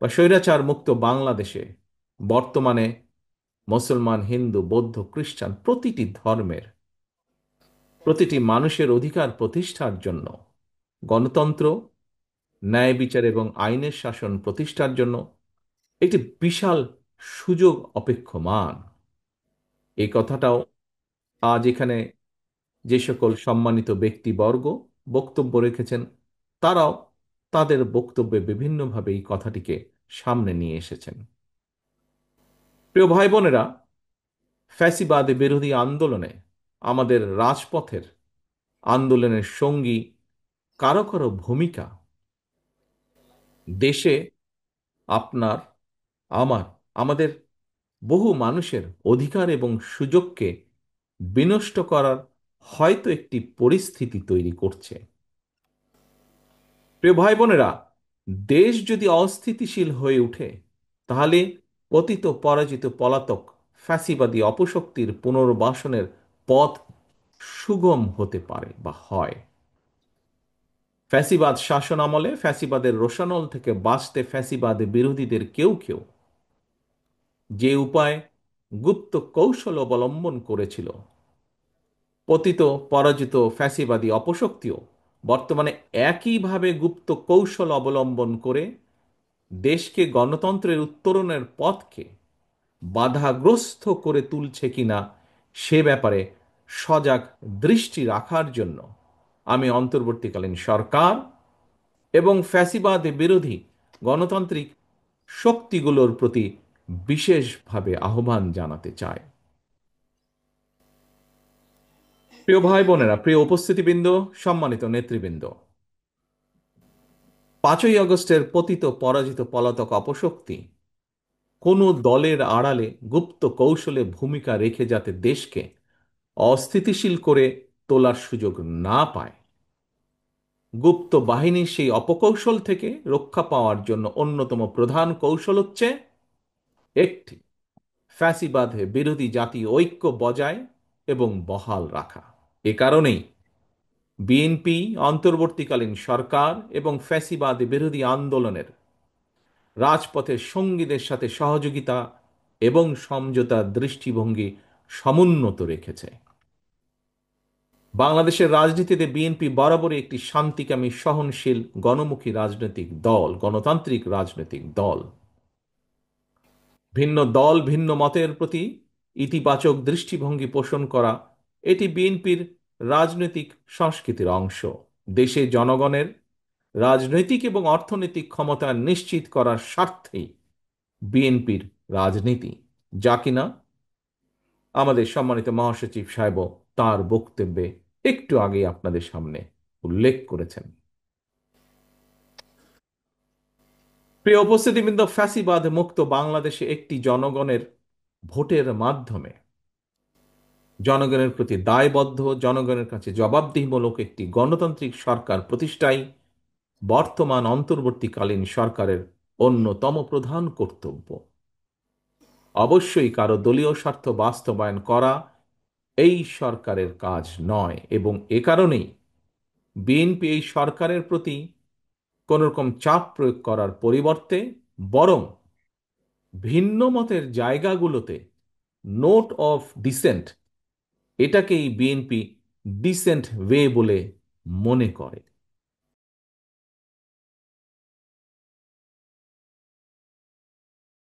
বা স্বৈরাচার মুক্ত বাংলাদেশে বর্তমানে মুসলমান, হিন্দু, বৌদ্ধ, খ্রিস্টান প্রতিটি ধর্মের প্রতিটি মানুষের অধিকার প্রতিষ্ঠার জন্য গণতন্ত্র, ন্যায় বিচার এবং আইনের শাসন প্রতিষ্ঠার জন্য একটি বিশাল সুযোগ অপেক্ষমান। এই কথাটাও আজ এখানে যে সকল সম্মানিত ব্যক্তিবর্গ বক্তব্য রেখেছেন, তারাও তাদের বক্তব্যে বিভিন্নভাবে এই কথাটিকে সামনে নিয়ে এসেছেন। প্রিয় ভাই বোনেরা, ফ্যাসিবাদ বিরোধী আন্দোলনে আমাদের রাজপথের আন্দোলনের সঙ্গী কারো কারো ভূমিকা দেশে আপনার, আমার, আমাদের বহু মানুষের অধিকার এবং সুযোগকে বিনষ্ট করার হয়তো একটি পরিস্থিতি তৈরি করছে। প্রিয় ভাই বোনেরা, দেশ যদি অস্থিতিশীল হয়ে ওঠে, তাহলে পতিত পরাজিত পলাতক ফ্যাসিবাদী অপশক্তির পুনর্বাসনের পথ সুগম হতে পারে বা হয়। ফ্যাসিবাদ শাসন আমলে ফ্যাসিবাদের রোষানল থেকে বাঁচতে ফ্যাসিবাদ বিরোধীদের কেউ কেউ যে উপায় গুপ্ত কৌশল অবলম্বন করেছিল, পতিত পরাজিত ফ্যাসিবাদী অপশক্তিও বর্তমানে একইভাবে গুপ্ত কৌশল অবলম্বন করে দেশকে গণতন্ত্রের উত্তরণের পথকে বাধাগ্রস্ত করে তুলছে কিনা সে ব্যাপারে সজাগ দৃষ্টি রাখার জন্য আমি অন্তর্বর্তীকালীন সরকার এবং ফ্যাসিবাদ বিরোধী গণতান্ত্রিক শক্তিগুলোর প্রতি বিশেষভাবে আহ্বান জানাতে চাই। প্রিয় ভাই বোনেরা, প্রিয় উপস্থিতিবৃন্দ, সম্মানিত নেতৃবৃন্দ, 5ই আগস্টের পতিত পরাজিত পলাতক অপশক্তি কোনো দলের আড়ালে গুপ্ত কৌশলে ভূমিকা রেখে যাতে দেশকে অস্থিতিশীল করে তোলার সুযোগ না পায়, গুপ্ত বাহিনীর সেই অপকৌশল থেকে রক্ষা পাওয়ার জন্য অন্যতম প্রধান কৌশল হচ্ছে একটি, ফ্যাসিবাদ বিরোধী জাতীয় ঐক্য বজায় এবং বহাল রাখা। এ কারণেই বিএনপি অন্তর্বর্তীকালীন সরকার এবং ফ্যাসিবাদ বিরোধী আন্দোলনের রাজপথের সঙ্গীদের সাথে সহযোগিতা এবং সমঝোতার দৃষ্টিভঙ্গি সমুন্নত রেখেছে। বাংলাদেশের রাজনীতিতে বিএনপি বরাবরই একটি শান্তিকামী, সহনশীল, গণমুখী রাজনৈতিক দল, গণতান্ত্রিক রাজনৈতিক দল। ভিন্ন দল, ভিন্ন মতের প্রতি ইতিবাচক দৃষ্টিভঙ্গি পোষণ করা এটি বিএনপির রাজনৈতিক সংস্কৃতির অংশ। দেশে জনগণের রাজনৈতিক এবং অর্থনৈতিক ক্ষমতা নিশ্চিত করার স্বার্থেই বিএনপির রাজনীতি, যা কিনা আমাদের সম্মানিত মহাসচিব সাহেব তার বক্তব্যে একটু আগে আপনাদের সামনে উল্লেখ করেছেন। প্রিয় উপস্থিতিবৃন্দ, ফ্যাসিবাদ মুক্ত বাংলাদেশে একটি জনগণের ভোটের মাধ্যমে জনগণের প্রতি দায়বদ্ধ, জনগণের কাছে জবাবদিহিমূলক একটি গণতান্ত্রিক সরকার প্রতিষ্ঠাই বর্তমান অন্তর্বর্তীকালীন সরকারের অন্যতম প্রধান কর্তব্য। অবশ্যই কারো দলীয় স্বার্থ বাস্তবায়ন করা এই সরকারের কাজ নয়, এবং এ কারণেই বিএনপি এই সরকারের প্রতি কোন রকম চাপ প্রয়োগ করার পরিবর্তে বরং ভিন্ন মতের জায়গাগুলোতে নোট অফ ডিসেন্ট, এটাকেই বিএনপি ডিসেন্ট ওয়ে বলে মনে করে।